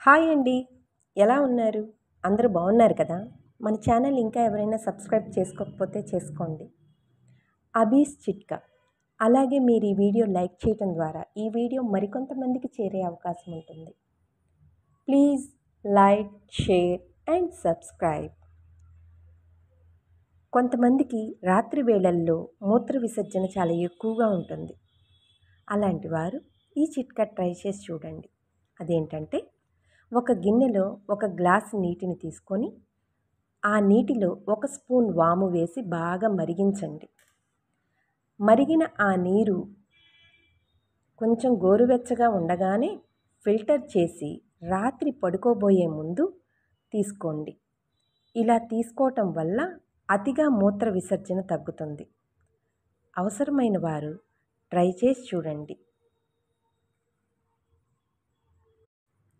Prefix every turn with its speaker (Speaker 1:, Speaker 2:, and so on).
Speaker 1: Hi అండి. ఎలా ఉన్నారు? అందరూ బాగున్నారు కదా? మన ఛానల్ ఇంకా ఎవరైనా సబ్స్క్రైబ్ చేసుకోకపోతే చేసుకోండి. అబీస్ చిట్కా. అలాగే మీరు ఈ వీడియో లైక్ చేయటం ద్వారా ఈ వీడియో మరికొంతమందికి చేరే అవకాశం ఉంటుంది. Please like, share and subscribe. కొంతమందికి రాత్రి వేళల్లో మూత్ర విసర్జన చాలా ఎక్కువగా ఉంటుంది. అలాంటి వారు ఈ చిట్కా ట్రై చేసి చూడండి. అదేంటంటే, ఒక గిన్నెలో ఒక గ్లాస్ నీటిని తీసుకొని ఆ నీటిలో 1 స్పూన్ వాము వేసి బాగా మరిగించండి. మరిగిన ఆ నీరు కొంచెం గోరువెచ్చగా ఉండగానే ఫిల్టర్ చేసి రాత్రి పడుకోబోయే ముందు తీసుకోండి. ఇలా తీసుకోవటం వల్ల అతిగా మూత్ర విసర్జన తగ్గుతుంది. అవసరమైన వారు ట్రై చేసి చూడండి.